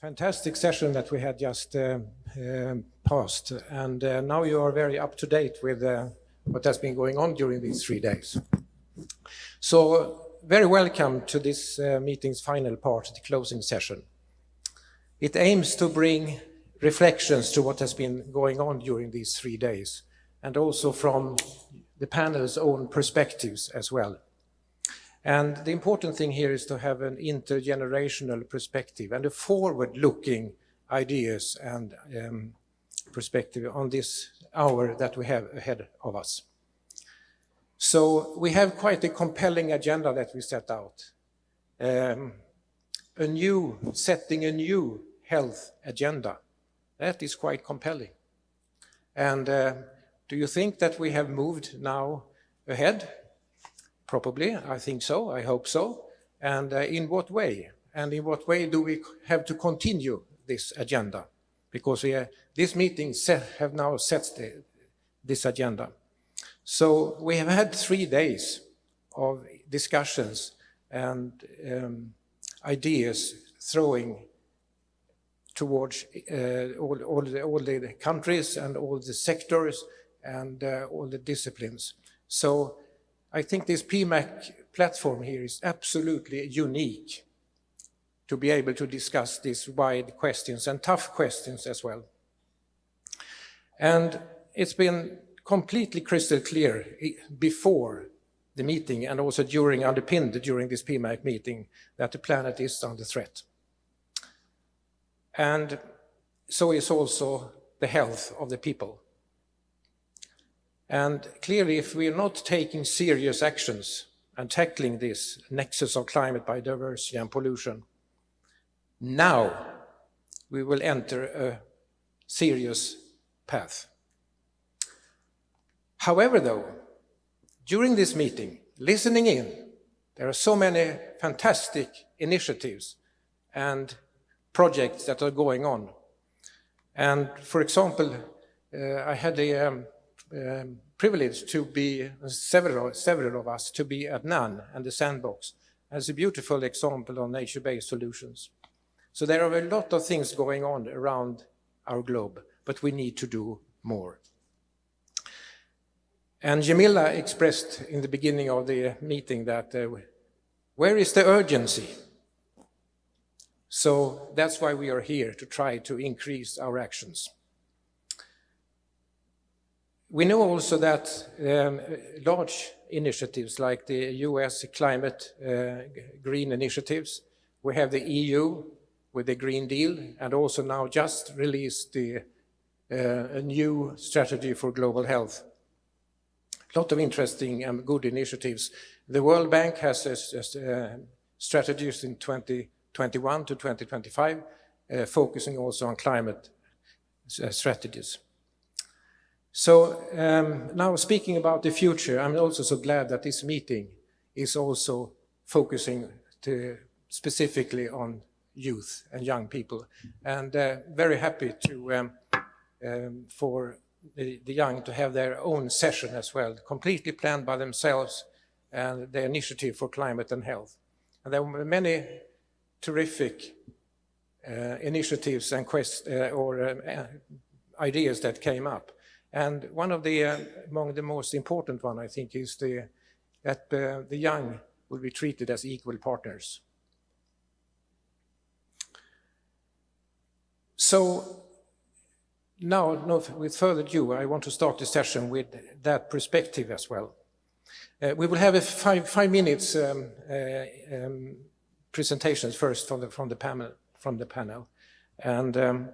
Fantastic session that we had just passed, and now you are very up to date with what has been going on during these 3 days. So, very welcome to this meeting's final part, the closing session. It aims to bring reflections to what has been going on during these 3 days, and also from the panel's own perspectives as well. And the important thing here is to have an intergenerational perspective and a forward-looking ideas and perspective on this hour that we have ahead of us. So we have quite a compelling agenda that we set out. Setting a new health agenda. That is quite compelling. And do you think that we have moved now ahead? Probably, I think so, I hope so. And in what way? And in what way do we have to continue this agenda? Because this meeting have now set this agenda. So we have had 3 days of discussions and ideas throwing towards all the countries and all the sectors and all the disciplines. So I think this PMAC platform here is absolutely unique to be able to discuss these wide questions and tough questions as well. And it's been completely crystal clear before the meeting and also underpinned during this PMAC meeting that the planet is under threat. And so is also the health of the people. And clearly, if we are not taking serious actions and tackling this nexus of climate, biodiversity, and pollution, now we will enter a serious path. However, though, during this meeting, listening in, there are so many fantastic initiatives and projects that are going on. And for example, I had the privilege to be, several of us, to be at NAN and the Sandbox as a beautiful example of nature-based solutions. So there are a lot of things going on around our globe, but we need to do more. And Jamila expressed in the beginning of the meeting that where is the urgency? So that's why we are here, to try to increase our actions. We know also that large initiatives like the US climate green initiatives, we have the EU with the Green Deal, and also now just released a new strategy for global health. A lot of interesting and good initiatives. The World Bank has strategies in 2021 to 2025, focusing also on climate strategies. So now speaking about the future, I'm also so glad that this meeting is also focusing specifically on youth and young people, and very happy to for the young to have their own session as well, completely planned by themselves, and the initiative for climate and health. And there were many terrific initiatives and ideas that came up. And one of among the most important one, I think, is that the young will be treated as equal partners. So now, with further ado, I want to start the session with that perspective as well. We will have a five minutes presentations first from the panel, and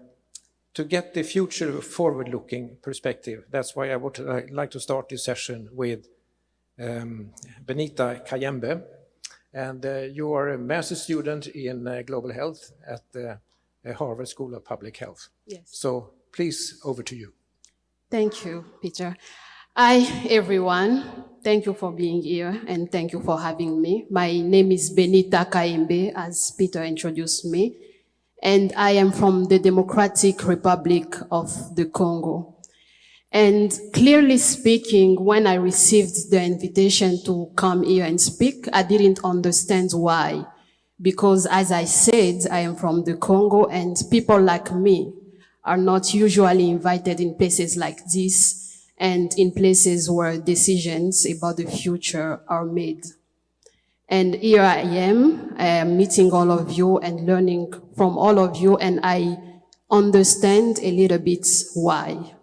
to get the future forward-looking perspective. That's why I would like to start this session with Benita Kayembe. And you are a master's student in global health at the Harvard School of Public Health. Yes. So please, over to you. Thank you, Peter. Hi, everyone. Thank you for being here, and thank you for having me. My name is Benita Kayembe, as Peter introduced me. And I am from the Democratic Republic of the Congo. And clearly speaking, when I received the invitation to come here and speak, I didn't understand why. because as I said, I am from the Congo, and people like me are not usually invited in places like this and in places where decisions about the future are made. And here I am meeting all of you and learning from all of you, and I understand a little bit why.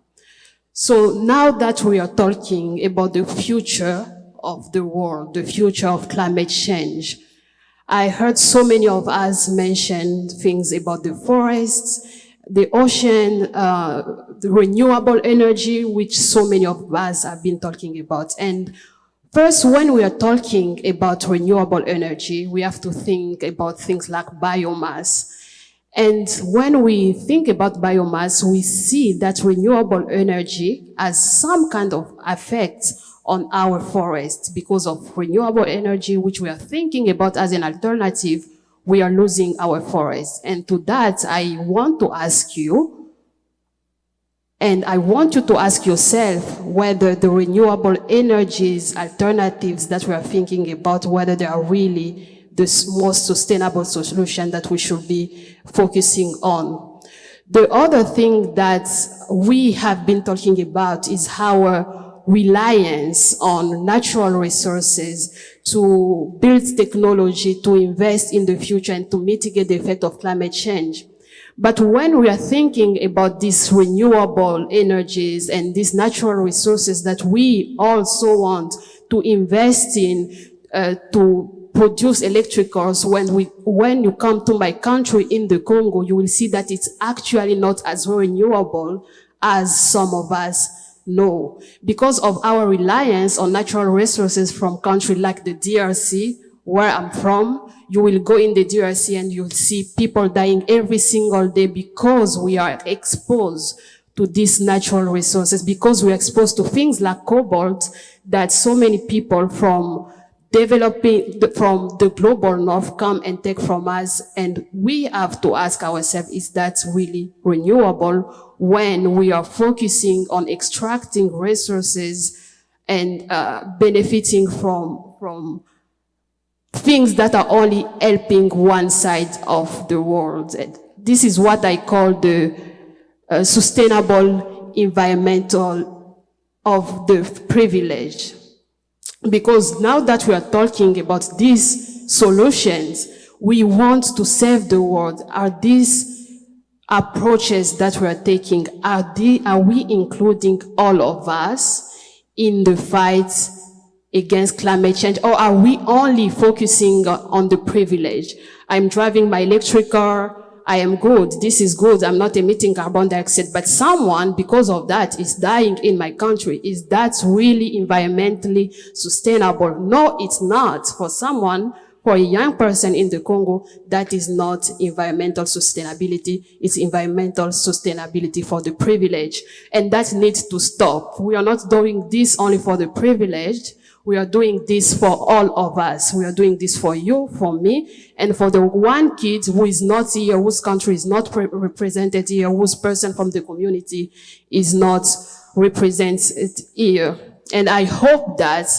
So now that we are talking about the future of the world, the future of climate change, I heard so many of us mention things about the forests, the ocean, the renewable energy, which so many of us have been talking about. And first, when we are talking about renewable energy, we have to think about things like biomass. And when we think about biomass, we see that renewable energy has some kind of effect on our forests. Because of renewable energy, which we are thinking about as an alternative, we are losing our forests. And to that, I want to ask you, and I want you to ask yourself whether the renewable energies alternatives that we are thinking about, whether they are really the most sustainable solution that we should be focusing on. The other thing that we have been talking about is our reliance on natural resources to build technology, to invest in the future, and to mitigate the effect of climate change. But when we are thinking about these renewable energies and these natural resources that we also want to invest in to produce electric cars, when you come to my country in the Congo, you will see that it's actually not as renewable as some of us know. Because of our reliance on natural resources from countries like the DRC, where I'm from, you will go in the DRC and you'll see people dying every single day because we are exposed to these natural resources, because we are exposed to things like cobalt that so many people from the global north come and take from us. And we have to ask ourselves, is that really renewable when we are focusing on extracting resources and benefiting from things that are only helping one side of the world? And this is what I call the sustainable environmental of the privilege. Because now that we are talking about these solutions, we want to save the world. Are these approaches that we are taking, are we including all of us in the fight against climate change, or are we only focusing on the privilege? I'm driving my electric car, I am good, this is good, I'm not emitting carbon dioxide, but someone, because of that, is dying in my country. Is that really environmentally sustainable? No, it's not. For someone, for a young person in the Congo, that is not environmental sustainability. It's environmental sustainability for the privileged. And that needs to stop. We are not doing this only for the privileged. We are doing this for all of us. We are doing this for you, for me, and for the one kid who is not here, whose country is not represented here, whose person from the community is not represented here. And I hope that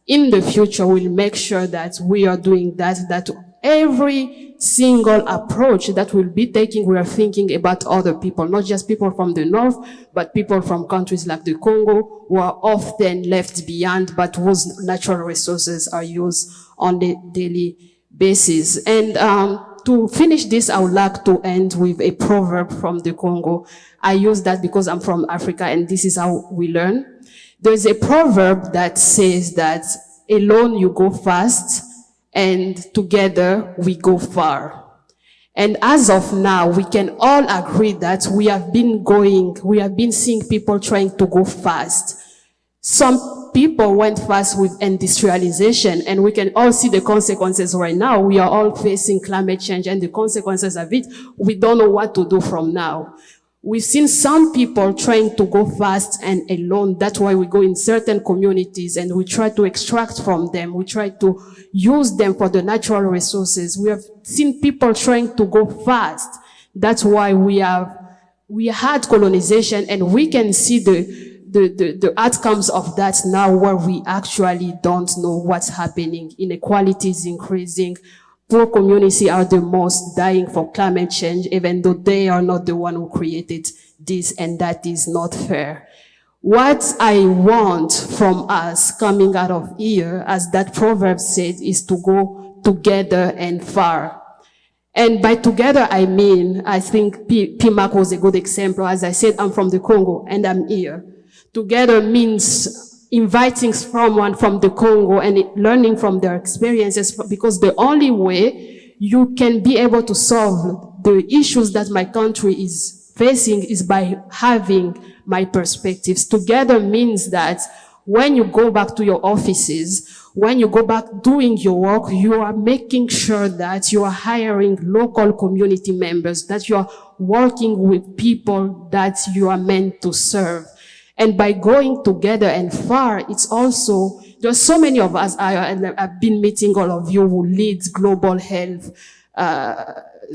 in the future we'll make sure that we are doing that every single approach that we'll be taking, we are thinking about other people, not just people from the north, but people from countries like the Congo, who are often left behind, but whose natural resources are used on a daily basis. And to finish this, I would like to end with a proverb from the Congo. I use that because I'm from Africa, and this is how we learn. There's a proverb that says that alone you go fast, and together we go far. And as of now, we can all agree that we have been seeing people trying to go fast. Some people went fast with industrialization, and we can all see the consequences right now. We are all facing climate change and the consequences of it. We don't know what to do from now. We've seen some people trying to go fast and alone. That's why we go in certain communities and we try to extract from them. We try to use them for the natural resources. We have seen people trying to go fast. That's why we had colonization, and we can see the outcomes of that now, where we actually don't know what's happening. Inequality is increasing. poor communities are the most dying for climate change, even though they are not the one who created this, and that is not fair. What I want from us coming out of here, as that proverb said, is to go together and far. And by together, I mean, I think PMAC was a good example. As I said, I'm from the Congo and I'm here. Together means inviting someone from the Congo and learning from their experiences, because the only way you can be able to solve the issues that my country is facing is by having my perspectives. Together means that when you go back to your offices, when you go back doing your work, you are making sure that you are hiring local community members, that you are working with people that you are meant to serve. And by going together and far, it's also, there's so many of us, I've been meeting all of you who lead global health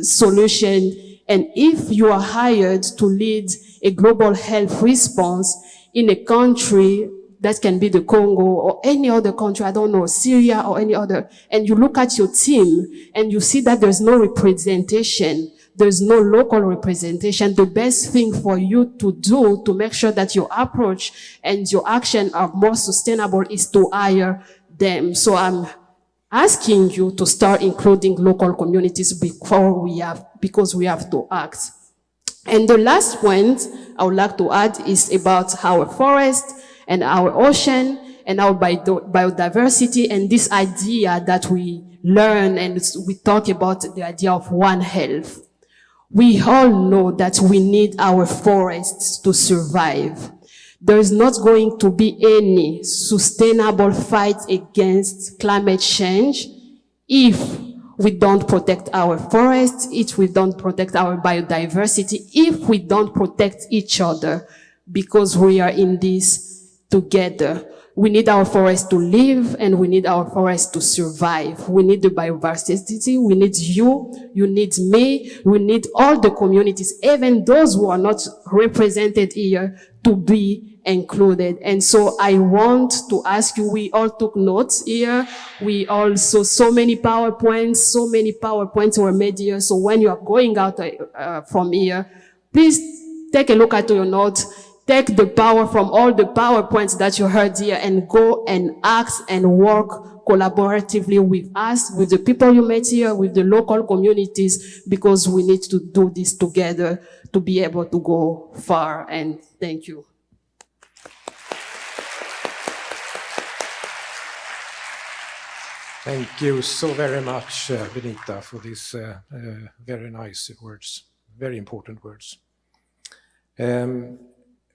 solution. And if you are hired to lead a global health response in a country that can be the Congo or any other country, I don't know, Syria or any other, and you look at your team and you see that there's no representation, there's no local representation, the best thing for you to do to make sure that your approach and your action are more sustainable is to hire them. So I'm asking you to start including local communities because we have to act. And the last point I would like to add is about our forest and our ocean and our biodiversity, and this idea that we learn and we talk about, the idea of One Health. We all know that we need our forests to survive. There is not going to be any sustainable fight against climate change if we don't protect our forests, if we don't protect our biodiversity, if we don't protect each other, because we are in this together. We need our forests to live and we need our forests to survive. We need the biodiversity, we need you need me, we need all the communities, even those who are not represented here, to be included. And so I want to ask you, we all took notes here. We also, so many PowerPoints were made here. So when you are going out from here, please take a look at your notes. Take the power from all the PowerPoints that you heard here and go and act and work collaboratively with us, with the people you met here, with the local communities, because we need to do this together to be able to go far. And thank you. Thank you so very much, Benita, for these very nice words, very important words.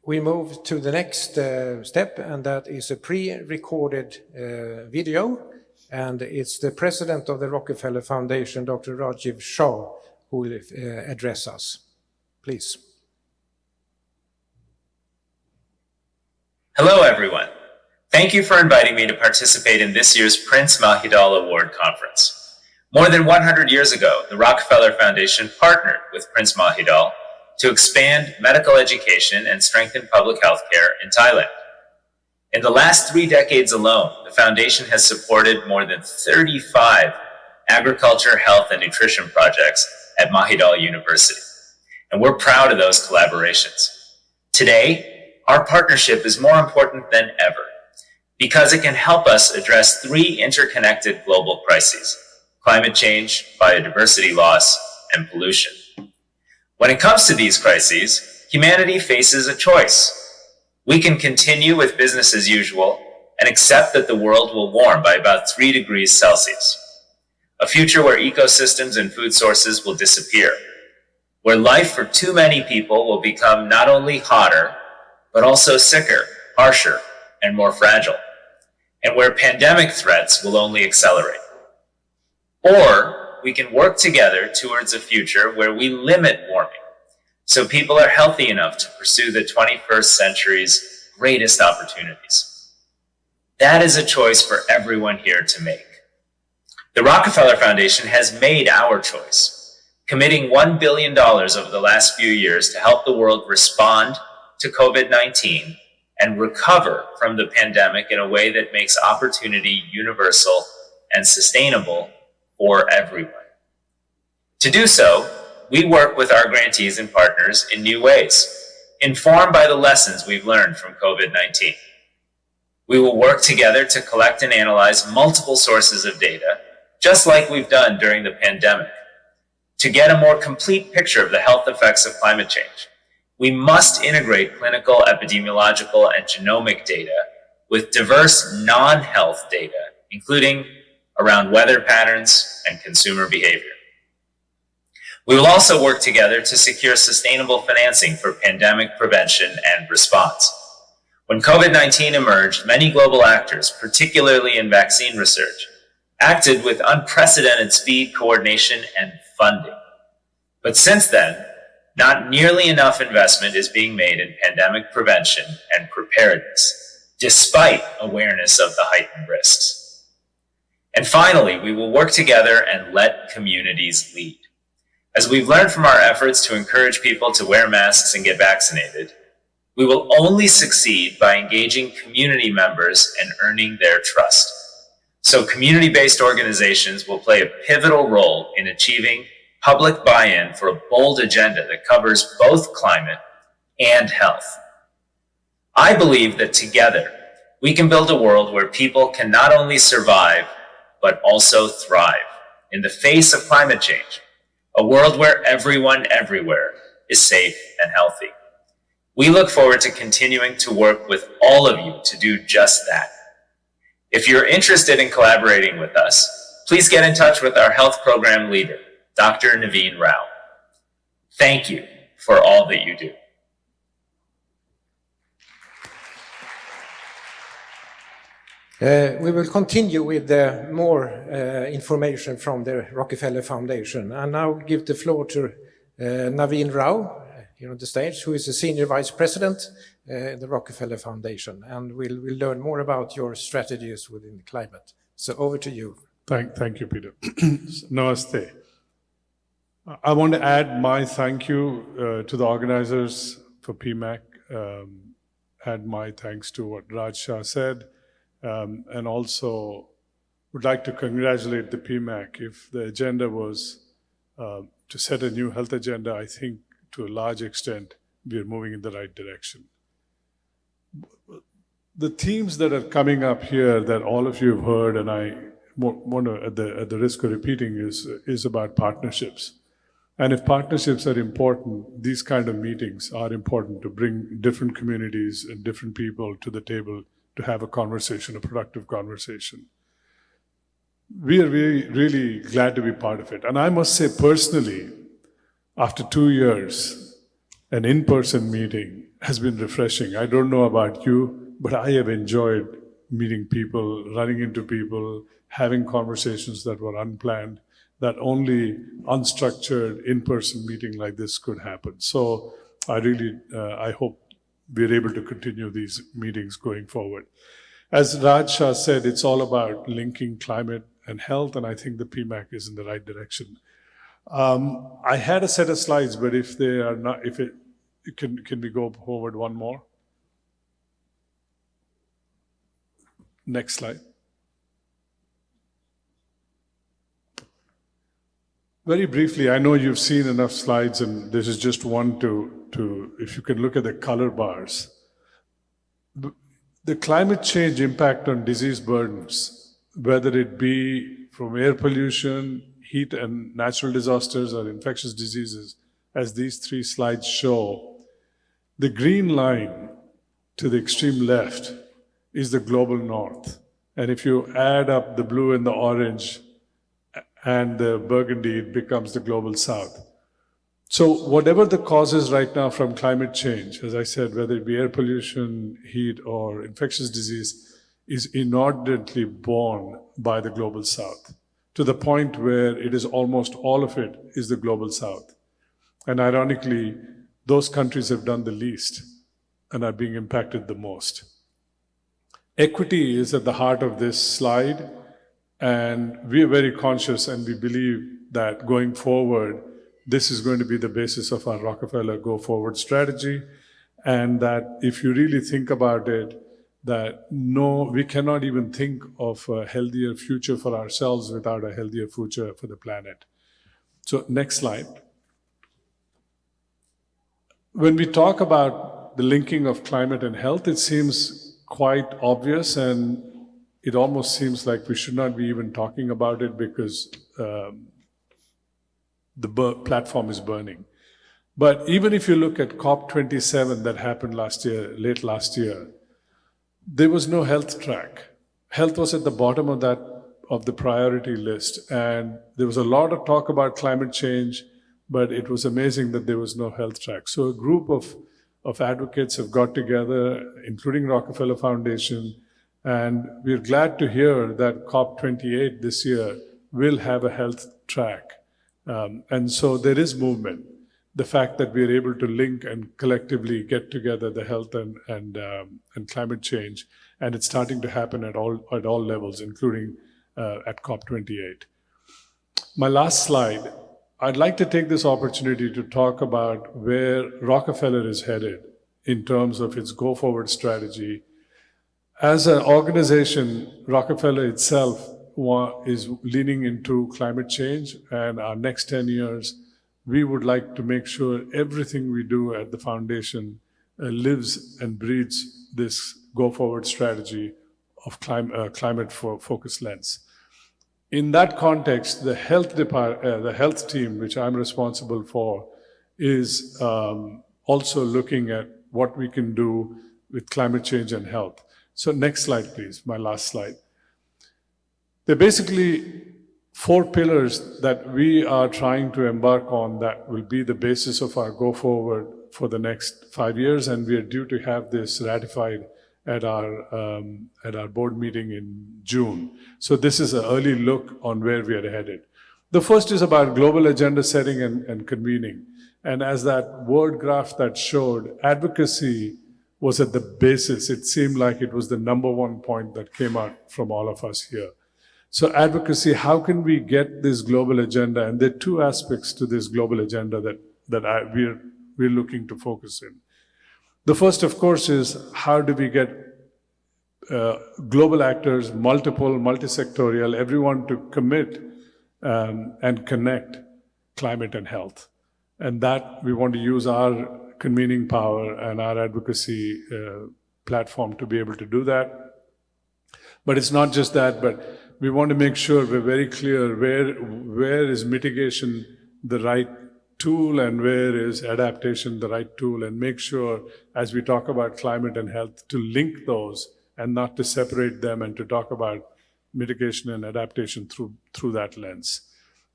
We move to the next step, and that is a pre-recorded video, and it's the president of the Rockefeller Foundation, Dr. Rajiv Shah, who will address us. Please. Hello, everyone. Thank you for inviting me to participate in this year's Prince Mahidol Award Conference. More than 100 years ago, the Rockefeller Foundation partnered with Prince Mahidol to expand medical education and strengthen public health care in Thailand. In the last 3 decades alone, the foundation has supported more than 35 agriculture, health, and nutrition projects at Mahidol University. And we're proud of those collaborations. Today, our partnership is more important than ever because it can help us address 3 interconnected global crises: climate change, biodiversity loss, and pollution. When it comes to these crises, humanity faces a choice. We can continue with business as usual and accept that the world will warm by about 3 degrees Celsius, a future where ecosystems and food sources will disappear, where life for too many people will become not only hotter, but also sicker, harsher, and more fragile, and where pandemic threats will only accelerate. Or we can work together towards a future where we limit warming, so people are healthy enough to pursue the 21st century's greatest opportunities. That is a choice for everyone here to make. The Rockefeller Foundation has made our choice, committing $1 billion over the last few years to help the world respond to COVID-19 and recover from the pandemic in a way that makes opportunity universal and sustainable for everyone. To do so, we work with our grantees and partners in new ways, informed by the lessons we've learned from COVID-19. We will work together to collect and analyze multiple sources of data, just like we've done during the pandemic. To get a more complete picture of the health effects of climate change, we must integrate clinical, epidemiological, and genomic data with diverse non-health data, including around weather patterns and consumer behavior. We will also work together to secure sustainable financing for pandemic prevention and response. When COVID-19 emerged, many global actors, particularly in vaccine research, acted with unprecedented speed, coordination, and funding. But since then, not nearly enough investment is being made in pandemic prevention and preparedness, despite awareness of the heightened risks. And finally, we will work together and let communities lead. As we've learned from our efforts to encourage people to wear masks and get vaccinated, we will only succeed by engaging community members and earning their trust. So community-based organizations will play a pivotal role in achieving public buy-in for a bold agenda that covers both climate and health. I believe that together, we can build a world where people can not only survive, but also thrive in the face of climate change. A world where everyone everywhere is safe and healthy. We look forward to continuing to work with all of you to do just that. If you're interested in collaborating with us, please get in touch with our health program leader, Dr. Naveen Rao. Thank you for all that you do. We will continue with more information from the Rockefeller Foundation. And now give the floor to Naveen Rao here on the stage, who is the Senior Vice President at the Rockefeller Foundation. And we'll learn more about your strategies within climate. So over to you. Thank you, Peter. Namaste. I want to add my thank you to the organizers for PMAC. Add my thanks to what Raj Shah said. And also would like to congratulate the PMAC. If the agenda was to set a new health agenda, I think to a large extent we are moving in the right direction. The themes that are coming up here that all of you have heard, and I want to, at the risk of repeating, is about partnerships. And if partnerships are important, these kind of meetings are important to bring different communities and different people to the table to have a conversation, a productive conversation. We are really glad to be part of it. And I must say personally, after 2 years, an in-person meeting has been refreshing. I don't know about you, but I have enjoyed meeting people, running into people, having conversations that were unplanned, that only unstructured in-person meeting like this could happen. So I hope we're able to continue these meetings going forward. As Raj Shah said, it's all about linking climate and health, and I think the PMAC is in the right direction. I had a set of slides, but if they are not, can we go forward one more? Next slide. Very briefly, I know you've seen enough slides, and this is just one to if you can look at the color bars. The climate change impact on disease burdens, whether it be from air pollution, heat and natural disasters, or infectious diseases, as these 3 slides show, the green line to the extreme left is the global north. And if you add up the blue and the orange and the burgundy, it becomes the global south. So whatever the causes right now from climate change, as I said, whether it be air pollution, heat, or infectious disease, is inordinately borne by the global south, to the point where it is almost all of it is the global south. And ironically, those countries have done the least and are being impacted the most. Equity is at the heart of this slide, and we are very conscious, and we believe that going forward, this is going to be the basis of our Rockefeller Go Forward strategy, and that if you really think about it, that no, we cannot even think of a healthier future for ourselves without a healthier future for the planet. So next slide. When we talk about the linking of climate and health, it seems quite obvious, and it almost seems like we should not be even talking about it because the platform is burning. But even if you look at COP27 that happened last year, late last year, there was no health track. Health was at the bottom of the priority list, and there was a lot of talk about climate change, but it was amazing that there was no health track. So a group of advocates have got together, including Rockefeller Foundation, and we're glad to hear that COP28 this year will have a health track. And so there is movement. The fact that we're able to link and collectively get together the health and climate change, and it's starting to happen at all levels, including at COP28. My last slide, I'd like to take this opportunity to talk about where Rockefeller is headed in terms of its go-forward strategy. As an organization, Rockefeller itself is leaning into climate change, and our next 10 years, we would like to make sure everything we do at the foundation lives and breathes this go-forward strategy of climate-focused lens. In that context, the health team, which I'm responsible for, is also looking at what we can do with climate change and health. So next slide, please, my last slide. There are basically 4 pillars that we are trying to embark on that will be the basis of our go-forward for the next 5 years, and we are due to have this ratified at our board meeting in June. So this is an early look on where we are headed. The first is about global agenda setting and convening. And as that word graph that showed, advocacy was at the basis. It seemed like it was the number 1 point that came out from all of us here. So advocacy, how can we get this global agenda? And there are 2 aspects to this global agenda that we're looking to focus in. The first, of course, is how do we get global actors, multi-sectorial, everyone to commit and connect climate and health. And that we want to use our convening power and our advocacy platform to be able to do that. But it's not just that, but we want to make sure we're very clear where is mitigation the right tool and where is adaptation the right tool, and make sure as we talk about climate and health to link those and not to separate them, and to talk about mitigation and adaptation through that lens.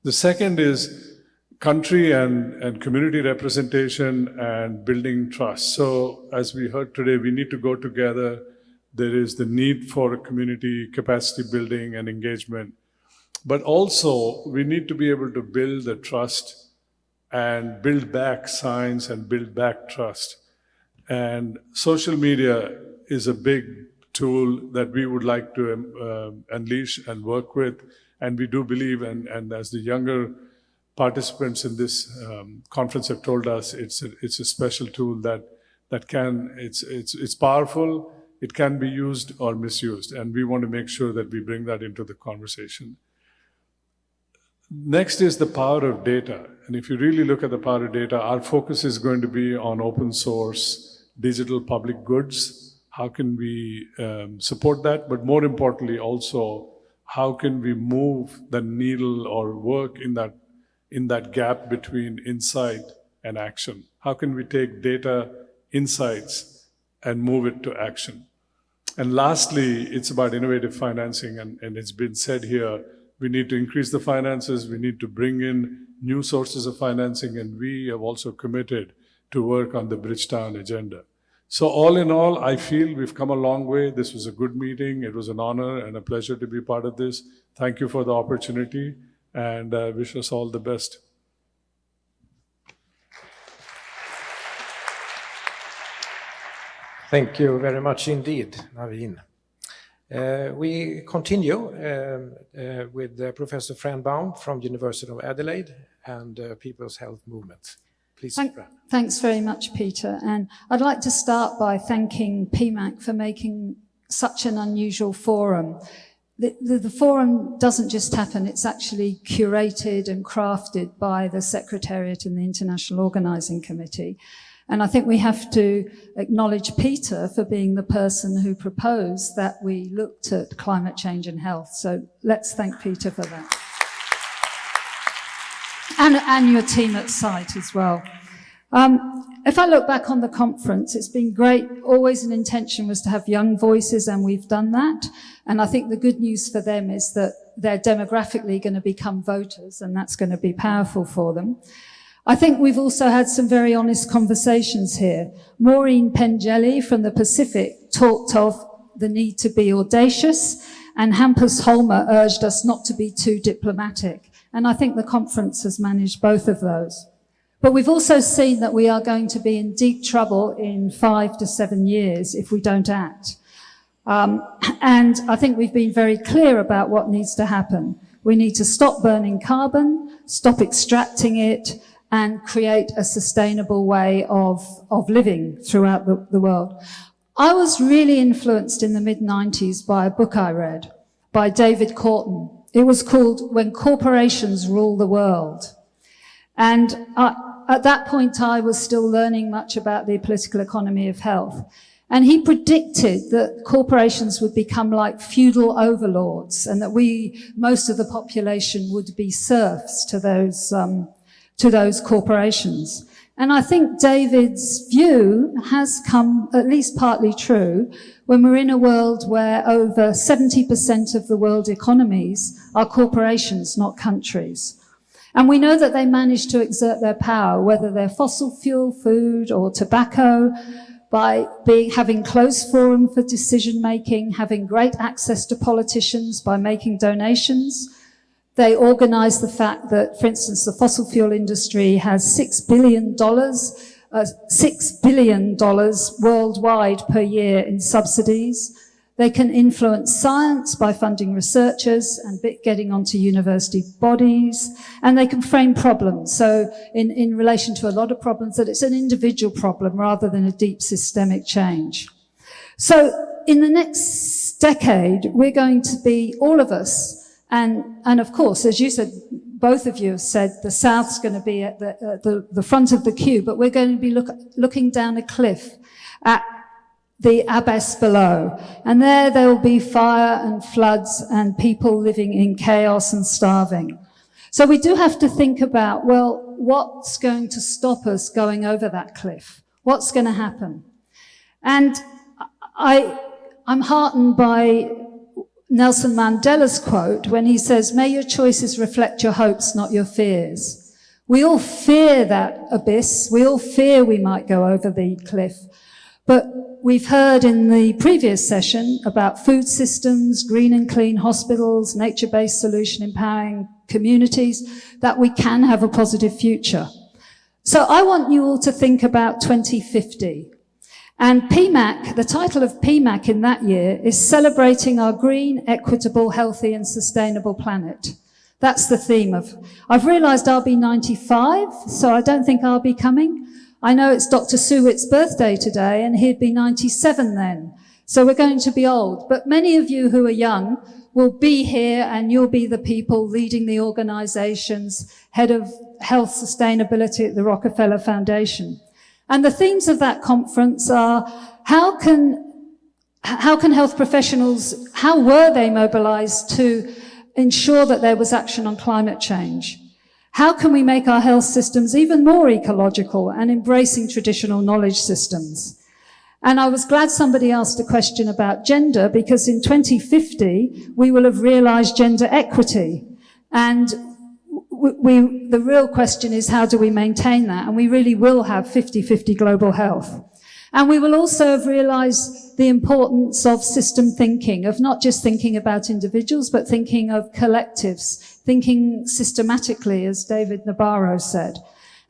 The second is country and community representation and building trust. So as we heard today, we need to go together. There is the need for a community capacity building and engagement, but also we need to be able to build the trust and build back science and build back trust. And social media is a big tool that we would like to unleash and work with. And we do believe, and as the younger participants in this conference have told us, it's a special tool it's powerful, it can be used or misused, and we want to make sure that we bring that into the conversation. Next is the power of data. And if you really look at the power of data, our focus is going to be on open source, digital public goods. How can we support that? But more importantly also, how can we move the needle or work in that gap between insight and action? How can we take data insights and move it to action? And lastly, it's about innovative financing, and it's been said here, we need to increase the finances, we need to bring in new sources of financing, and we have also committed to work on the Bridgetown agenda. So all in all, I feel we've come a long way. This was a good meeting. It was an honor and a pleasure to be part of this. Thank you for the opportunity, and wish us all the best. Thank you very much indeed, Naveen. We continue with Professor Fran Baum from University of Adelaide and People's Health Movement. Please, Fran. Thanks very much, Peter. And I'd like to start by thanking PMAC for making such an unusual forum. The forum doesn't just happen, it's actually curated and crafted by the Secretariat and the International Organising Committee. And I think we have to acknowledge Peter for being the person who proposed that we looked at climate change and health. So let's thank Peter for that. And your team at site as well. If I look back on the conference, it's been great. Always an intention was to have young voices, and we've done that. And I think the good news for them is that they're demographically going to become voters, and that's going to be powerful for them. I think we've also had some very honest conversations here. Maureen Pengelly from the Pacific talked of the need to be audacious, and Hampus Holmer urged us not to be too diplomatic. And I think the conference has managed both of those. But we've also seen that we are going to be in deep trouble in 5 to 7 years if we don't act. And I think we've been very clear about what needs to happen. We need to stop burning carbon, stop extracting it, and create a sustainable way of living throughout the world. I was really influenced in the mid-90s by a book I read by David Corton. It was called When Corporations Rule the World. And at that point, I was still learning much about the political economy of health. And he predicted that corporations would become like feudal overlords, and that most of the population would be serfs to those corporations. And I think David's view has come at least partly true when we're in a world where over 70% of the world economies are corporations, not countries. And we know that they manage to exert their power, whether they're fossil fuel, food, or tobacco, by having closed forum for decision making, having great access to politicians by making donations. They organize the fact that, for instance, the fossil fuel industry has $6 billion worldwide per year in subsidies. They can influence science by funding researchers and getting onto university bodies, and they can frame problems. So in relation to a lot of problems, that it's an individual problem rather than a deep systemic change. So in the next decade, we're going to be, all of us, and of course, as you said, both of you have said, the South's going to be at the front of the queue, but we're going to be looking down a cliff at the abyss below. And there will be fire and floods and people living in chaos and starving. So we do have to think about, well, what's going to stop us going over that cliff? What's going to happen? And I'm heartened by Nelson Mandela's quote when he says, "May your choices reflect your hopes, not your fears." We all fear that abyss. We all fear we might go over the cliff. But we've heard in the previous session about food systems, green and clean hospitals, nature-based solution empowering communities, that we can have a positive future. So I want you all to think about 2050. And PMAC, the title of PMAC in that year is Celebrating Our Green, Equitable, Healthy and Sustainable Planet. That's the theme of, I've realized I'll be 95, so I don't think I'll be coming. I know it's Dr. Suwitt's birthday today, and he'd be 97 then. So we're going to be old. But many of you who are young will be here, and you'll be the people leading the organizations, head of health sustainability at the Rockefeller Foundation. And the themes of that conference are, how can health professionals, how were they mobilized to ensure that there was action on climate change? How can we make our health systems even more ecological and embracing traditional knowledge systems? And I was glad somebody asked a question about gender, because in 2050, we will have realized gender equity. And the real question is, how do we maintain that? And we really will have 50-50 global health. And we will also have realized the importance of system thinking, of not just thinking about individuals, but thinking of collectives, thinking systematically, as David Nabarro said.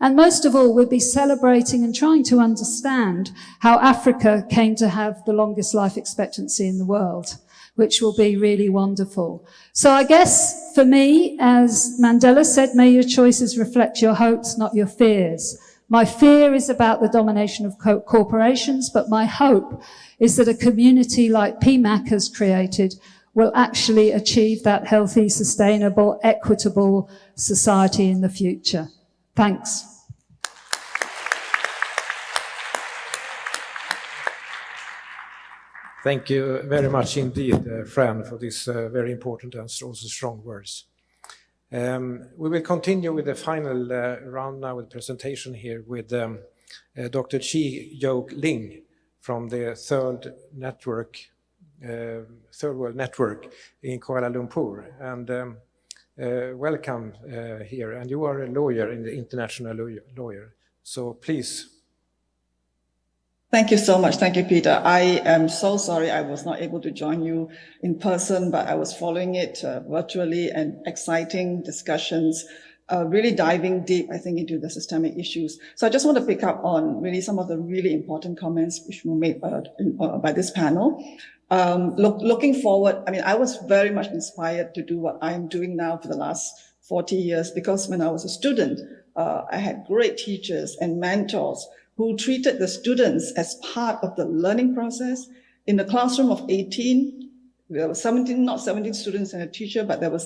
And most of all, we'll be celebrating and trying to understand how Africa came to have the longest life expectancy in the world, which will be really wonderful. So I guess for me, as Mandela said, may your choices reflect your hopes, not your fears. My fear is about the domination of corporations, but my hope is that a community like PMAC has created will actually achieve that healthy, sustainable, equitable society in the future. Thanks. Thank you very much indeed, Fran, for these very important and also strong words. We will continue with the final round now with presentation here with Dr. Chi Yo Ling from the Third World Network in Kuala Lumpur. And welcome here. And you are a lawyer, in the international lawyer. So please. Thank you so much. Thank you, Peter. I am so sorry I was not able to join you in person, but I was following it virtually, and exciting discussions, really diving deep, I think, into the systemic issues. So I just want to pick up on really some of the really important comments which were made by this panel. Looking forward, I mean, I was very much inspired to do what I'm doing now for the last 40 years, because when I was a student, I had great teachers and mentors who treated the students as part of the learning process. In the classroom of 18, there were 17, not 17 students and a teacher, but there were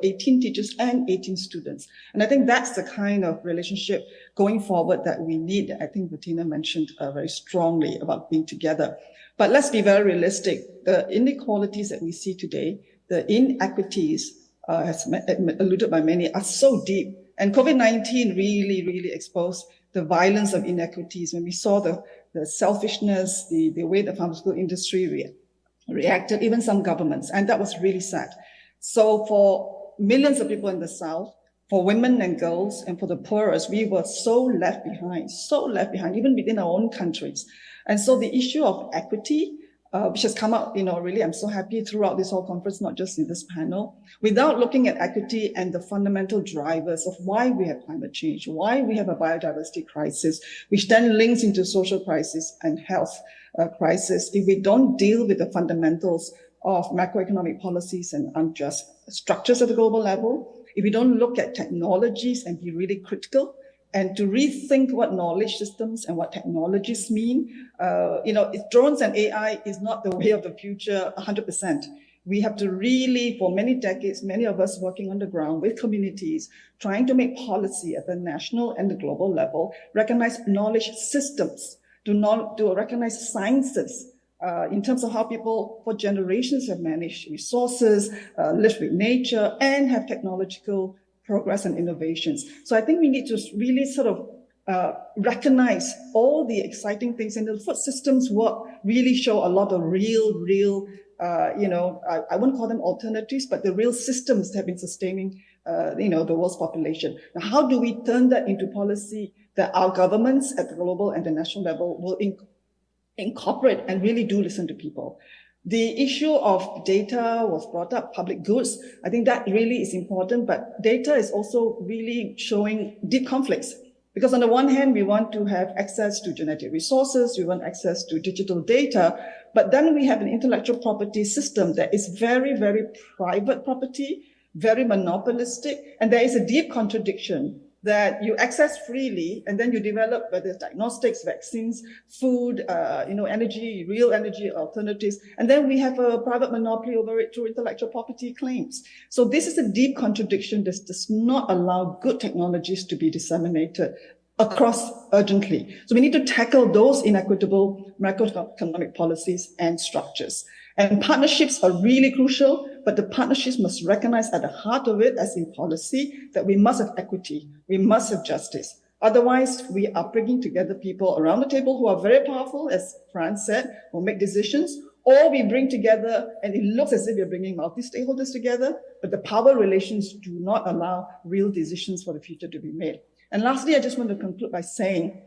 18 teachers and 18 students. And I think that's the kind of relationship going forward that we need. I think Bettina mentioned very strongly about being together. But let's be very realistic. The inequalities that we see today, the inequities, as alluded by many, are so deep. And COVID-19 really exposed the violence of inequities. When we saw the selfishness, the way the pharmaceutical industry reacted, even some governments, and that was really sad. So for millions of people in the South, for women and girls, and for the poorest, we were so left behind, even within our own countries. And so the issue of equity, which has come out, really, I'm so happy throughout this whole conference, not just in this panel, without looking at equity and the fundamental drivers of why we have climate change, why we have a biodiversity crisis, which then links into social crisis and health crisis. If we don't deal with the fundamentals of macroeconomic policies and unjust structures at the global level, if we don't look at technologies and be really critical, and to rethink what knowledge systems and what technologies mean. Drones and AI is not the way of the future 100%. We have to really, for many decades, many of us working on the ground with communities, trying to make policy at the national and the global level, recognize knowledge systems, to recognize sciences, in terms of how people for generations have managed resources, lived with nature, and have technological progress and innovations. So I think we need to really sort of recognize all the exciting things, and the food systems work really show a lot of real, I wouldn't call them alternatives, but the real systems that have been sustaining, the world's population. Now, how do we turn that into policy that our governments at the global and the national level will incorporate and really do listen to people? The issue of data was brought up, public goods. I think that really is important, but data is also really showing deep conflicts. Because on the one hand, we want to have access to genetic resources, we want access to digital data, but then we have an intellectual property system that is very private property, very monopolistic, and there is a deep contradiction that you access freely, and then you develop, whether it's diagnostics, vaccines, food, energy, real energy alternatives, and then we have a private monopoly over it through intellectual property claims. So this is a deep contradiction that does not allow good technologies to be disseminated across urgently. So we need to tackle those inequitable macroeconomic policies and structures. And partnerships are really crucial, but the partnerships must recognize at the heart of it, as in policy, that we must have equity, we must have justice. Otherwise, we are bringing together people around the table who are very powerful, as Fran said, who make decisions, or we bring together, and it looks as if we're bringing multi-stakeholders together, but the power relations do not allow real decisions for the future to be made. And lastly, I just want to conclude by saying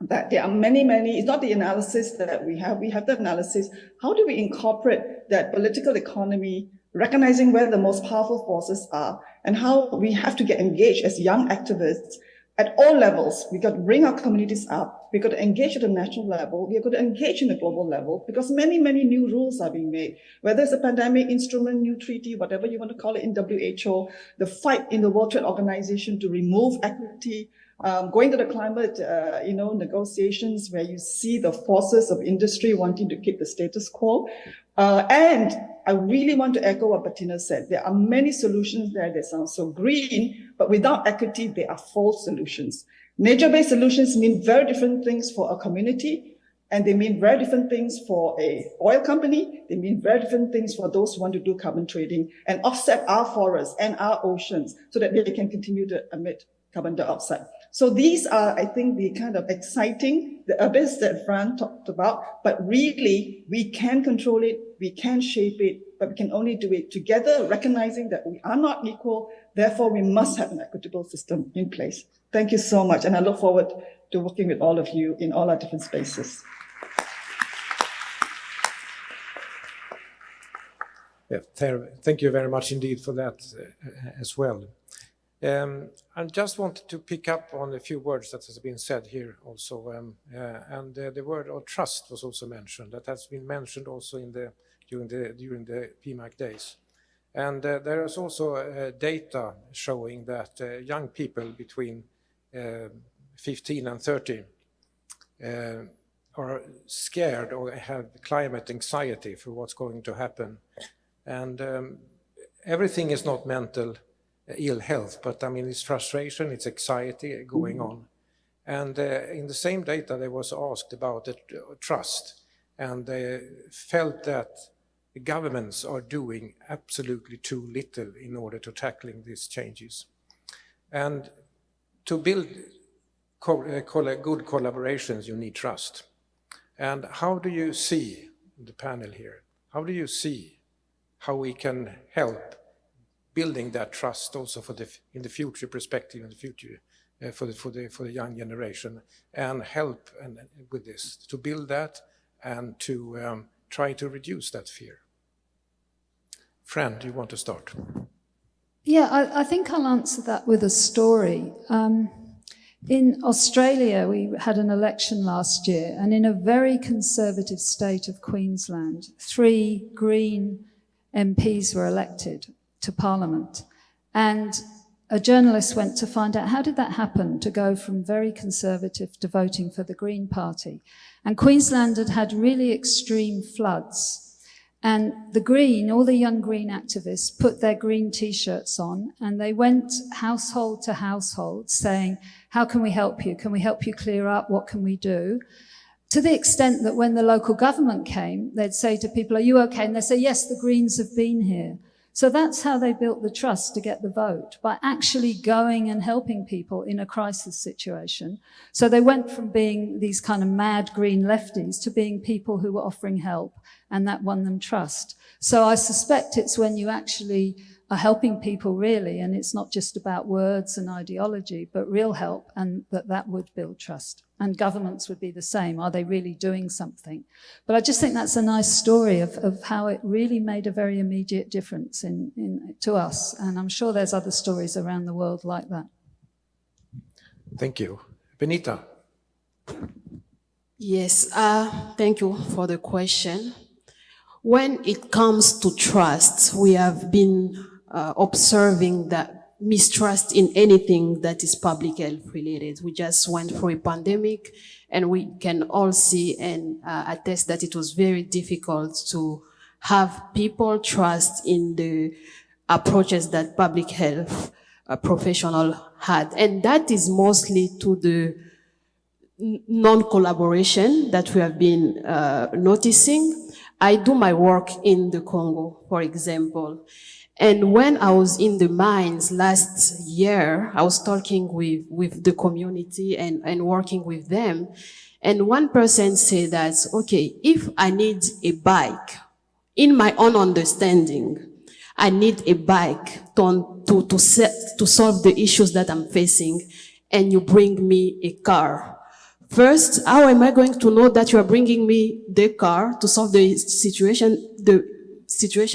that there are many, it's not the analysis that we have the analysis. How do we incorporate that political economy, recognizing where the most powerful forces are, and how we have to get engaged as young activists at all levels? We got to bring our communities up. We got to engage at the national level. We got to engage in the global level, because many new rules are being made, whether it's a pandemic instrument, new treaty, whatever you want to call it in WHO, the fight in the World Trade Organization to remove equity, Going to the climate, negotiations where you see the forces of industry wanting to keep the status quo. And I really want to echo what Bettina said. There are many solutions there that sound so green, but without equity, they are false solutions. Nature-based solutions mean very different things for a community, and they mean very different things for a oil company. They mean very different things for those who want to do carbon trading and offset our forests and our oceans so that they can continue to emit carbon dioxide. So these are, I think, the kind of exciting, the abyss that Fran talked about, but really we can control it, we can shape it, but we can only do it together, recognizing that we are not equal. Therefore, we must have an equitable system in place. Thank you so much. And I look forward to working with all of you in all our different spaces. Yeah, thank you very much indeed for that as well. I just wanted to pick up on a few words that has been said here also, and the word of trust was also mentioned. That has been mentioned also during the PMAC days, and there is also data showing that young people between 15 and 30 are scared or have climate anxiety for what's going to happen, and everything is not mental ill health, but I mean it's frustration, it's anxiety going on. And in the same data they was asked about trust, and they felt that the governments are doing absolutely too little in order to tackling these changes. And to build good collaborations you need trust. And how do you see the panel here, how do you see how we can help building that trust also in the future perspective, in the future for the young generation, and help with this to build that and to try to reduce that fear? Fran, do you want to start? Yeah, I think I'll answer that with a story. In Australia, we had an election last year, and in a very conservative state of Queensland, 3 Green MPs were elected to Parliament. And a journalist went to find out how did that happen, to go from very conservative to voting for the Green Party. And Queensland had had really extreme floods. And the Green, all the young Green activists put their green T-shirts on, and they went household to household saying, how can we help you? Can we help you clear up? What can we do? To the extent that when the local government came, they'd say to people, are you okay? And they'd say, yes, the Greens have been here. So that's how they built the trust to get the vote, by actually going and helping people in a crisis situation. So they went from being these kind of mad green lefties to being people who were offering help, and that won them trust. So I suspect it's when you actually are helping people really, and it's not just about words and ideology, but real help, and that would build trust. And governments would be the same. Are they really doing something? But I just think that's a nice story of how it really made a very immediate difference to us. And I'm sure there's other stories around the world like that. Thank you. Benita. Yes, thank you for the question. When it comes to trust, we have been observing that mistrust in anything that is public health related. We just went through a pandemic, and we can all see and attest that it was very difficult to have people trust in the approaches that public health professional had. And that is mostly to the non-collaboration that we have been noticing. I do my work in the Congo, for example. And when I was in the mines last year, I was talking with the community and working with them. And one person said that, okay, if I need a bike, in my own understanding, I need a bike to solve the issues that I'm facing, and you bring me a car. First, how am I going to know that you are bringing me the car to solve the situation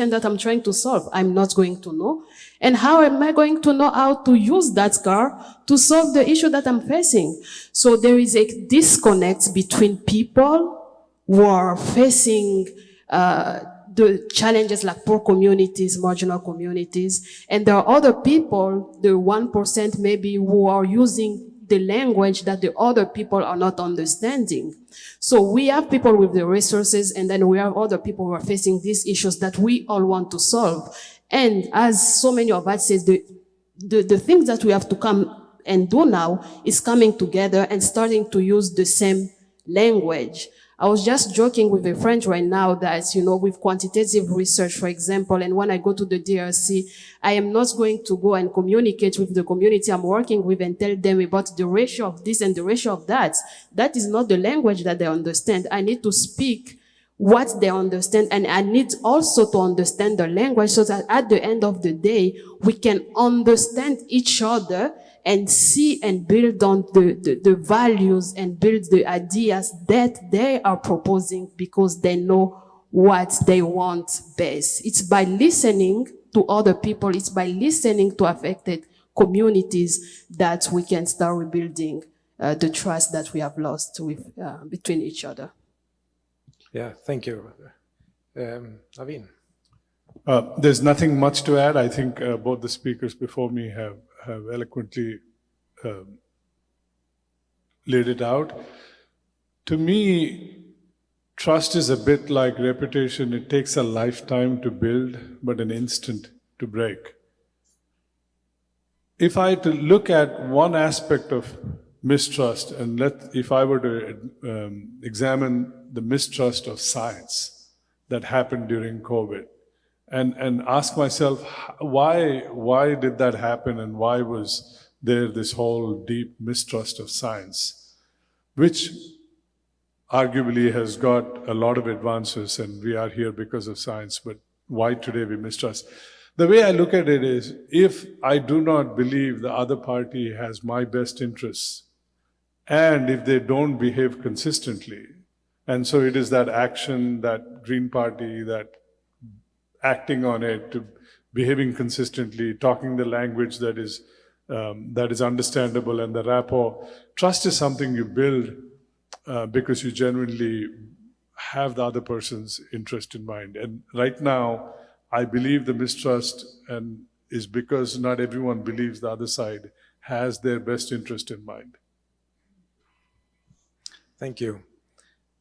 that I'm trying to solve? I'm not going to know. And how am I going to know how to use that car to solve the issue that I'm facing? So there is a disconnect between people who are facing the challenges like poor communities, marginal communities, and there are other people, the 1% maybe, who are using the language that the other people are not understanding. So we have people with the resources, and then we have other people who are facing these issues that we all want to solve. And as so many of us says, the things that we have to come and do now is coming together and starting to use the same language. I was just joking with a friend right now that, with quantitative research, for example, and when I go to the DRC, I am not going to go and communicate with the community I'm working with and tell them about the ratio of this and the ratio of that. That is not the language that they understand. I need to speak what they understand, and I need also to understand the language so that at the end of the day, we can understand each other and see and build on the values and build the ideas that they are proposing because they know what they want best. It's by listening to other people, it's by listening to affected communities that we can start rebuilding the trust that we have lost between each other. Yeah, thank you. Naveen? There's nothing much to add. I think both the speakers before me have eloquently laid it out. To me, trust is a bit like reputation. It takes a lifetime to build, but an instant to break. If I had to look at one aspect of mistrust, and if I were to examine the mistrust of science that happened during COVID, and ask myself, why did that happen, and why was there this whole deep mistrust of science, which arguably has got a lot of advances, and we are here because of science, but why today we mistrust? The way I look at it is, if I do not believe the other party has my best interests, and if they don't behave consistently, and so it is that action, that Green Party, that acting on it, to behaving consistently, talking the language that is understandable, and the rapport. Trust is something you build because you genuinely have the other person's interest in mind. And right now, I believe the mistrust is because not everyone believes the other side has their best interest in mind. Thank you.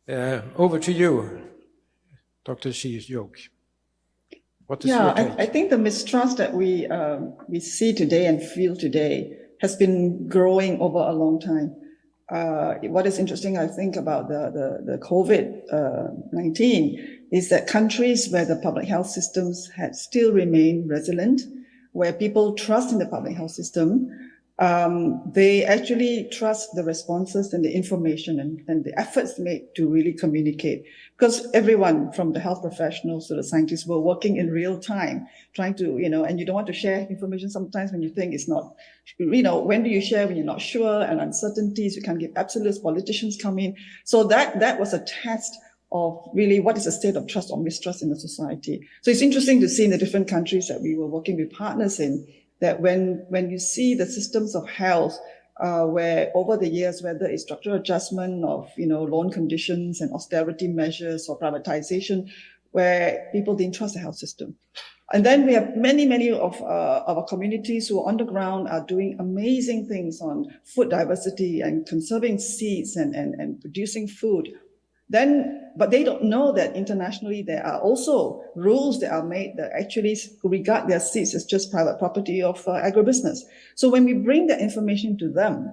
Over to you, Dr. Shi-Yok. What is your take? I think the mistrust that we see today and feel today has been growing over a long time. What is interesting, I think, about the COVID-19 is that countries where the public health systems had still remained resilient, where people trust in the public health system, they actually trust the responses and the information and the efforts made to really communicate. Because everyone from the health professionals to the scientists were working in real time, trying to, and you don't want to share information sometimes when you think it's not, when do you share when you're not sure, and uncertainties, you can't give absolutes, politicians come in. So that was a test of really what is the state of trust or mistrust in the society. So it's interesting to see in the different countries that we were working with partners in, that when you see the systems of health, where over the years, whether it's structural adjustment of, loan conditions and austerity measures or privatization, where people didn't trust the health system. And then we have many of our communities who are on the ground are doing amazing things on food diversity and conserving seeds and producing food. But they don't know that internationally there are also rules that are made that actually regard their seeds as just private property of agribusiness. So when we bring that information to them,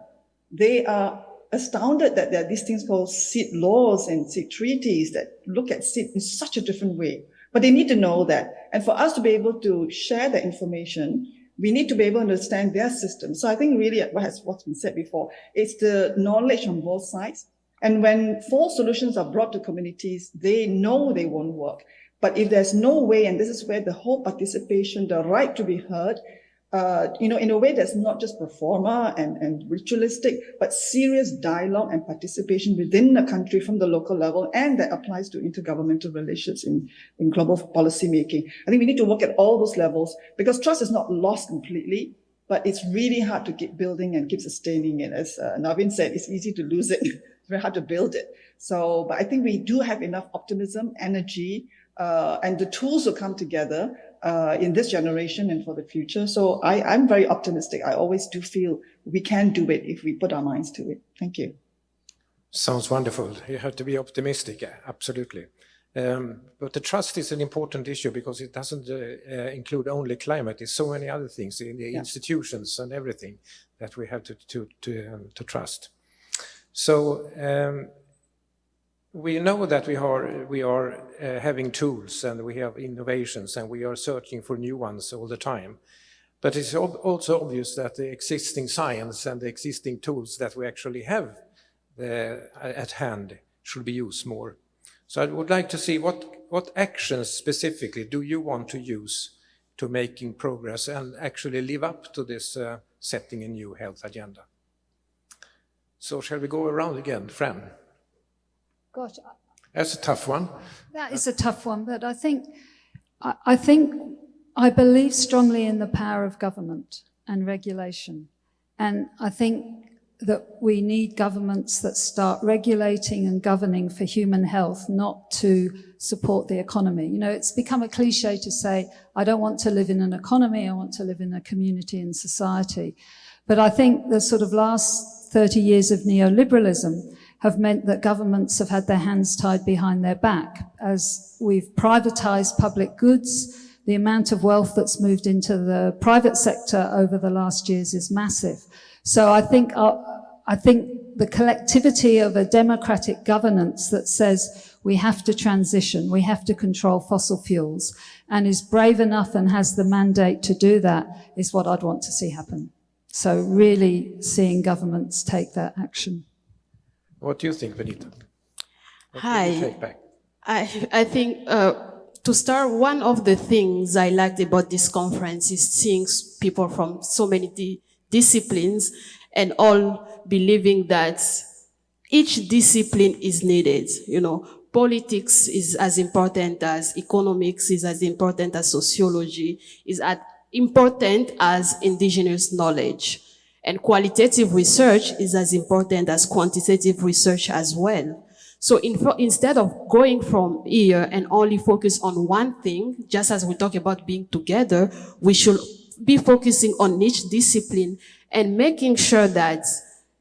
they are astounded that there are these things called seed laws and seed treaties that look at seed in such a different way. But they need to know that. And for us to be able to share that information, we need to be able to understand their system. So I think really what's been said before, it's the knowledge on both sides. And when false solutions are brought to communities, they know they won't work. But if there's no way, and this is where the whole participation, the right to be heard, in a way that's not just pro forma and ritualistic, but serious dialogue and participation within the country from the local level, and that applies to intergovernmental relations in global policy making. I think we need to work at all those levels, because trust is not lost completely, but it's really hard to keep building and keep sustaining it. As Naveen said, it's easy to lose it. It's very hard to build it. But I think we do have enough optimism, energy, and the tools will come together in this generation and for the future. So I'm very optimistic. I always do feel we can do it if we put our minds to it. Thank you. Sounds wonderful. You have to be optimistic, absolutely. But the trust is an important issue because it doesn't include only climate. There's so many other things in the institutions and everything that we have to trust. So we know that we are having tools and we have innovations and we are searching for new ones all the time. But it's also obvious that the existing science and the existing tools that we actually have at hand should be used more. So I would like to see what actions specifically do you want to use to making progress and actually live up to this setting a new health agenda. So shall we go around again, Fran? Gosh, That's a tough one. that is a tough one, but I believe strongly in the power of government and regulation. And I think that we need governments that start regulating and governing for human health, not to support the economy. You know, it's become a cliche to say, I don't want to live in an economy, I want to live in a community and society. But I think the sort of last 30 years of neoliberalism have meant that governments have had their hands tied behind their back. As we've privatized public goods, the amount of wealth that's moved into the private sector over the last years is massive. So I think the collectivity of a democratic governance that says we have to transition, we have to control fossil fuels, and is brave enough and has the mandate to do that is what I'd want to see happen. So really seeing governments take that action. What do you think, Benita? Hi. What do you take back? I think to start, one of the things I liked about this conference is seeing people from so many disciplines and all believing that each discipline is needed. You know, politics is as important as economics, is as important as sociology, is as important as indigenous knowledge. And qualitative research is as important as quantitative research as well. So instead of going from here and only focus on one thing, just as we talk about being together, we should be focusing on each discipline and making sure that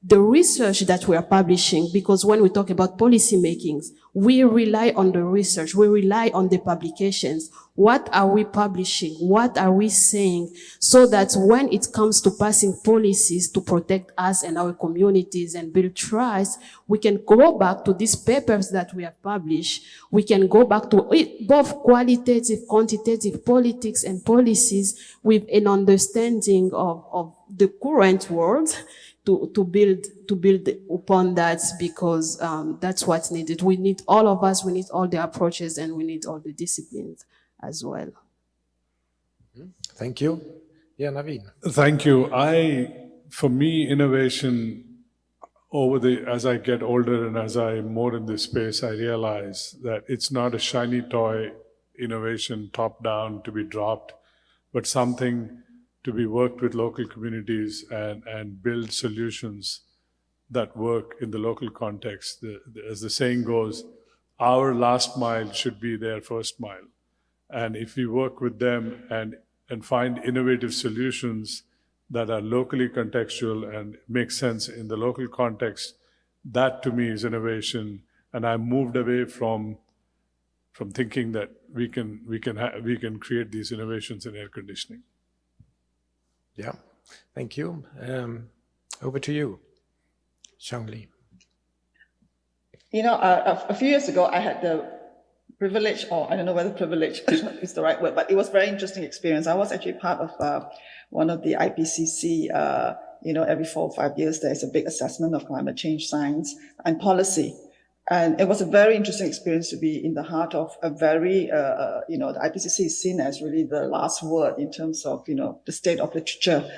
the research that we are publishing, because when we talk about policy makings, we rely on the research, we rely on the publications. What are we publishing? What are we saying? So that when it comes to passing policies to protect us and our communities and build trust, we can go back to these papers that we have published. We can go back to both qualitative, quantitative politics and policies with an understanding of the current world to build upon that, because that's what's needed. We need all of us, we need all the approaches, and we need all the disciplines as well. Thank you. Yeah, Naveen. Thank you. For me, innovation as I get older and as I'm more in this space, I realize that it's not a shiny toy innovation top down to be dropped, but something to be worked with local communities and build solutions that work in the local context. As the saying goes, our last mile should be their first mile. And if we work with them and find innovative solutions that are locally contextual and make sense in the local context, that to me is innovation. And I moved away from thinking that we can create these innovations in air conditioning. Yeah, thank you. Over to you, Xiangli. You know, a few years ago, I had the privilege, or I don't know whether privilege is the right word, but it was a very interesting experience. I was actually part of one of the IPCC, every 4 or 5 years, there's a big assessment of climate change science and policy. And it was a very interesting experience to be in the heart of a very, the IPCC is seen as really the last word in terms of, the state of literature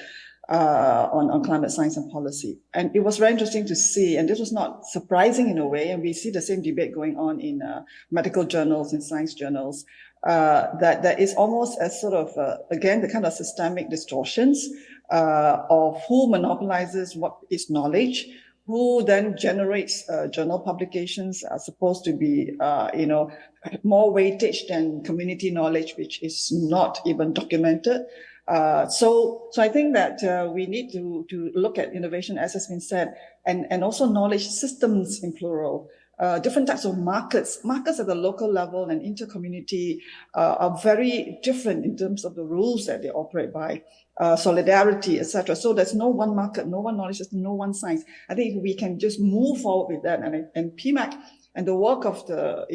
on climate science and policy. And it was very interesting to see, and this was not surprising in a way, and we see the same debate going on in medical journals, in science journals, that there is almost a sort of, again, the kind of systemic distortions of who monopolizes what is knowledge, who then generates journal publications are supposed to be, more weightage than community knowledge, which is not even documented. So I think that we need to look at innovation, as has been said, and also knowledge systems in plural. Different types of markets at the local level and inter-community are very different in terms of the rules that they operate by, solidarity, etc. So there's no one market, no one knowledge system, no one science. I think we can just move forward with that, and PMAC and the work of the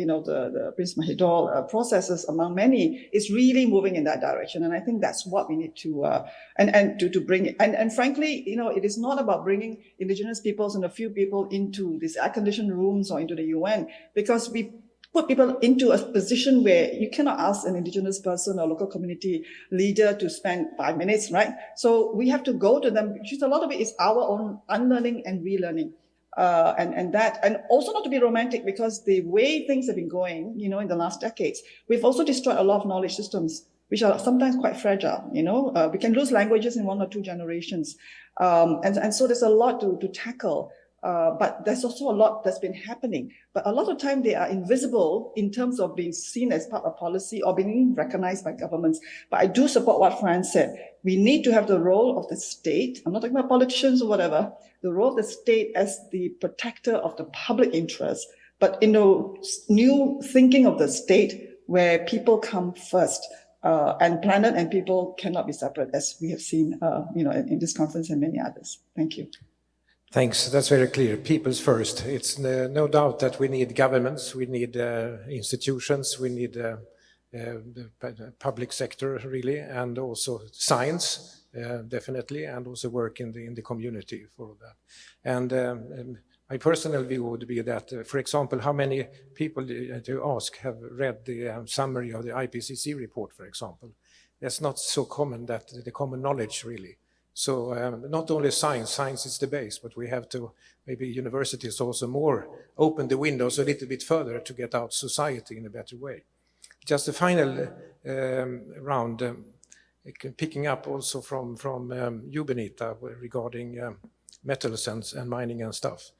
Prince Mahidol processes among many is really moving in that direction. And I think that's what we need to, to bring it. And frankly, it is not about bringing indigenous peoples and a few people into these air-conditioned rooms or into the UN, because we put people into a position where you cannot ask an indigenous person or local community leader to spend 5 minutes, right? So we have to go to them, because a lot of it is our own unlearning and relearning. And also not to be romantic, because the way things have been going, in the last decades, we've also destroyed a lot of knowledge systems, which are sometimes quite fragile. We can lose languages in 1 or 2 generations. And so there's a lot to tackle. But there's also a lot that's been happening. But a lot of time they are invisible in terms of being seen as part of policy or being recognized by governments. But I do support what Fran said. We need to have the role of the state. I'm not talking about politicians or whatever. The role of the state as the protector of the public interest, but in the new thinking of the state where people come first, and planet and people cannot be separate, as we have seen, in this conference and many others. Thank you. Thanks. That's very clear. People's first. It's no doubt that we need governments, we need institutions, we need the public sector, really, and also science, definitely, and also work in the community for that. And my personal view would be that, for example, how many people to ask have read the summary of the IPCC report, for example? That's not so common, that the common knowledge, really. So not only science is the base, but we have to, maybe universities also more open the windows a little bit further to get out society in a better way. Just a final round, picking up also from you, Benita, regarding metals and mining and stuff.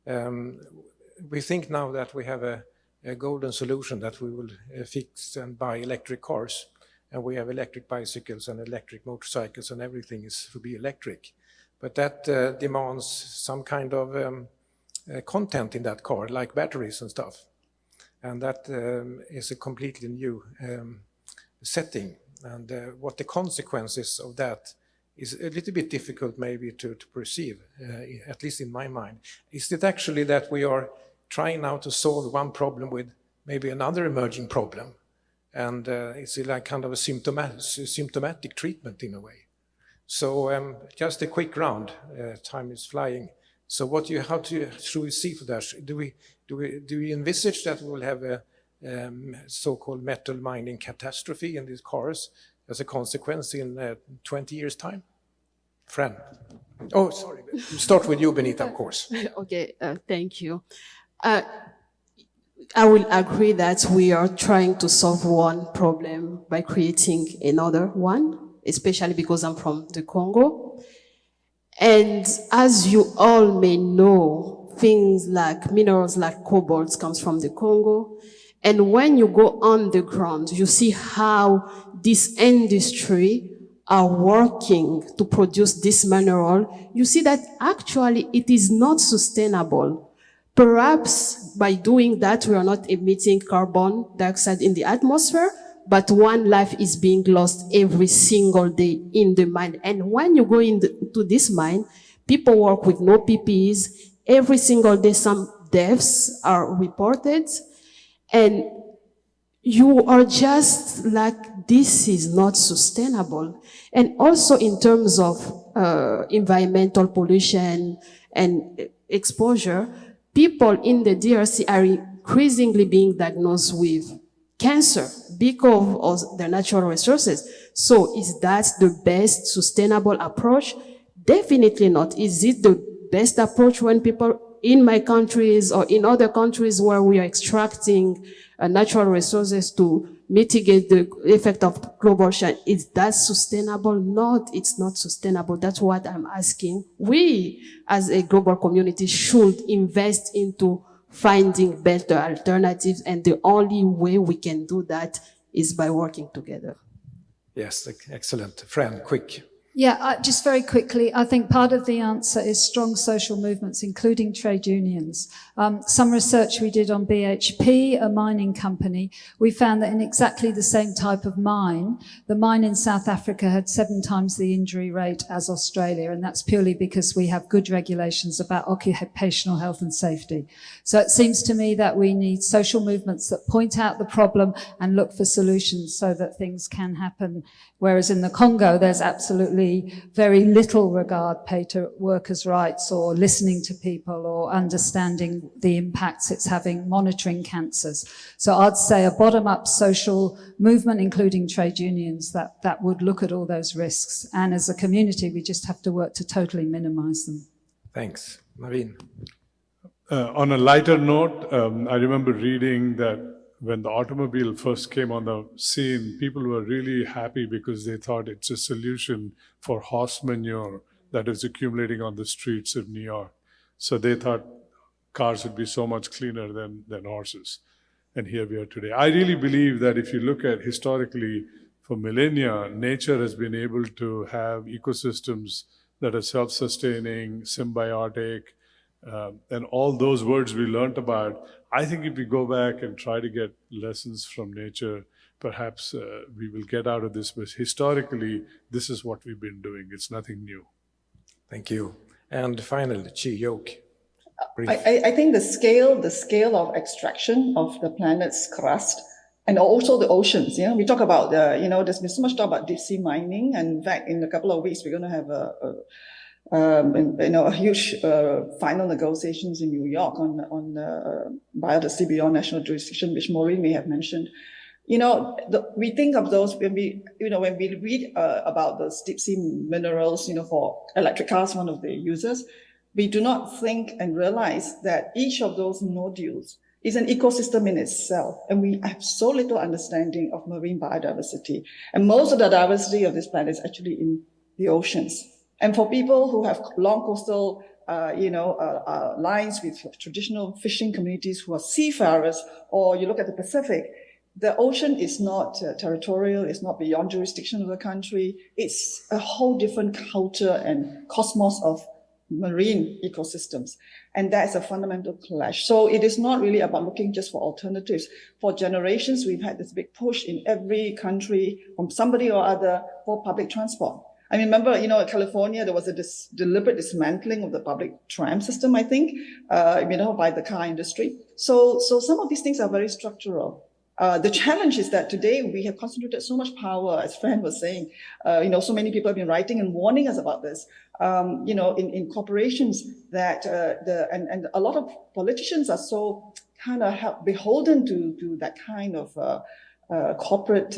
We think now that we have a golden solution, that we will fix and buy electric cars. And we have electric bicycles and electric motorcycles, and everything is to be electric. But that demands some kind of content in that car, like batteries and stuff. And that is a completely new setting. And what the consequences of that is a little bit difficult maybe to perceive, at least in my mind. Is it actually that we are trying now to solve one problem with maybe another emerging problem? And it's like kind of a symptomatic treatment in a way. So just a quick round, time is flying. So should we see for that? Do we envisage that we will have a so-called metal mining catastrophe in these cars as a consequence in 20 years' time? Fran. Oh, sorry. Start with you, Benita, of course. Okay, thank you. I will agree that we are trying to solve one problem by creating another one, especially because I'm from the Congo. And as you all may know, things like minerals like cobalt comes from the Congo. And when you go on the ground, you see how this industry are working to produce this mineral. You see that actually it is not sustainable. Perhaps by doing that, we are not emitting carbon dioxide in the atmosphere, but one life is being lost every single day in the mine. And when you go into this mine, people work with no PPEs. Every single day, some deaths are reported. And you are just like, this is not sustainable. And also in terms of environmental pollution and exposure, people in the DRC are increasingly being diagnosed with cancer because of their natural resources. So is that the best sustainable approach? Definitely not. Is it the best approach when people in my countries or in other countries where we are extracting natural resources to mitigate the effect of global change. Is that sustainable? Not, it's not sustainable. That's what I'm asking. We, as a global community, should invest into finding better alternatives, and the only way we can do that is by working together. Yes, excellent. Fran, quick. Yeah, just very quickly, I think part of the answer is strong social movements, including trade unions. Some research we did on BHP, a mining company, we found that in exactly the same type of mine, the mine in South Africa had 7 times the injury rate as Australia, and that's purely because we have good regulations about occupational health and safety. So it seems to me that we need social movements that point out the problem and look for solutions so that things can happen. Whereas in the Congo, there's absolutely very little regard paid to workers' rights or listening to people or understanding the impacts it's having, monitoring cancers. So I'd say a bottom-up social movement, including trade unions, that would look at all those risks. And as a community, we just have to work to totally minimize them. Thanks. Naveen. On a lighter note, I remember reading that when the automobile first came on the scene, people were really happy because they thought it's a solution for horse manure that is accumulating on the streets of New York. So they thought cars would be so much cleaner than horses. And here we are today. I really believe that if you look at historically, for millennia, nature has been able to have ecosystems that are self-sustaining, symbiotic, and all those words we learned about. I think if we go back and try to get lessons from nature, perhaps we will get out of this. But historically, this is what we've been doing. It's nothing new. Thank you. And finally, Chi Yoke. I think the scale of extraction of the planet's crust and also the oceans. You know, we talk about there's been so much talk about deep sea mining, and in fact, in a couple of weeks, we're going to have a huge final negotiations in New York on biodiversity beyond national jurisdiction, which Maureen may have mentioned. You know, we think of those when we read about those deep sea minerals, for electric cars, one of the users, we do not think and realize that each of those nodules is an ecosystem in itself. And we have so little understanding of marine biodiversity. And most of the diversity of this planet is actually in the oceans. And for people who have long coastal, lines with traditional fishing communities who are seafarers, or you look at the Pacific, the ocean is not territorial, it's not beyond jurisdiction of the country. It's a whole different culture and cosmos of marine ecosystems. And that's a fundamental clash. So it is not really about looking just for alternatives. For generations, we've had this big push in every country from somebody or other for public transport. I remember, in California, there was a deliberate dismantling of the public tram system, I think, by the car industry. So some of these things are very structural. The challenge is that today we have concentrated so much power, as Fran was saying. So many people have been writing and warning us about this. In corporations that and a lot of politicians are so kind of beholden to that kind of corporate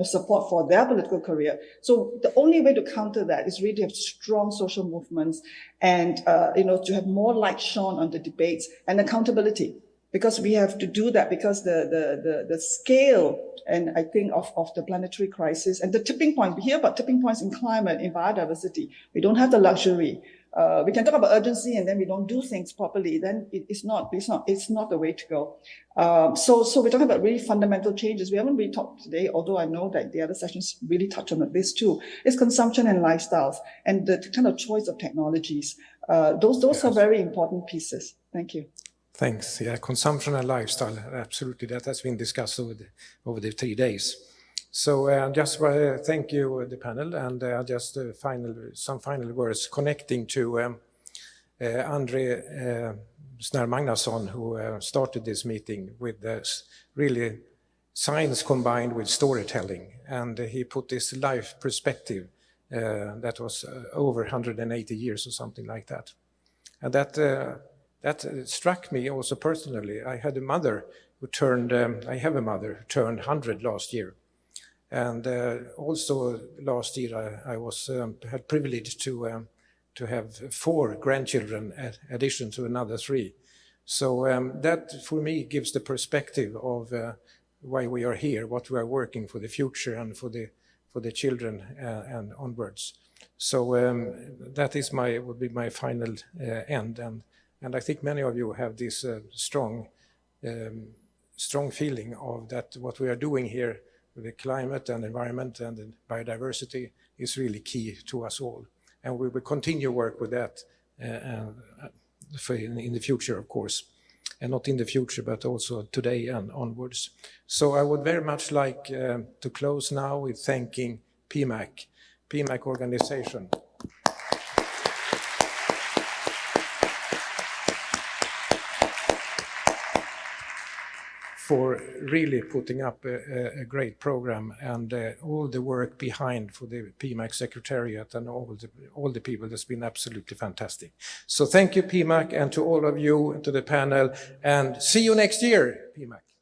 support for their political career. So the only way to counter that is really to have strong social movements and to have more light shone on the debates and accountability. Because we have to do that, because the scale, and I think of the planetary crisis and the tipping point. We hear about tipping points in climate, in biodiversity. We don't have the luxury. We can talk about urgency, and then we don't do things properly. Then it's not the way to go. So we're talking about really fundamental changes. We haven't really talked today, although I know that the other sessions really touch on this too. It's consumption and lifestyles and the kind of choice of technologies. Those are very important pieces. Thank you. Thanks. Yeah, consumption and lifestyle, absolutely. That has been discussed over the 3 days. So just thank you, the panel, and just some final words connecting to Andre Snär Magnusson, who started this meeting with this really science combined with storytelling, and he put this life perspective that was over 180 years or something like that, and that struck me also personally. I have a mother who turned 100 last year. And also last year I was had privilege to have 4 grandchildren in addition to another 3. So that for me gives the perspective of why we are here, what we are working for the future and for the children and onwards. So that is would be my final end, and I think many of you have this strong feeling of that what we are doing here with the climate and environment and the biodiversity is really key to us all, and we will continue work with that in the future, of course, and not in the future, but also today and onwards. So I would very much like to close now with thanking PMAC organization. For really putting up a great program, and all the work behind for the PMAC Secretariat and all the people. That's been absolutely fantastic. So thank you, PMAC, and to all of you, to the panel, and see you next year, PMAC.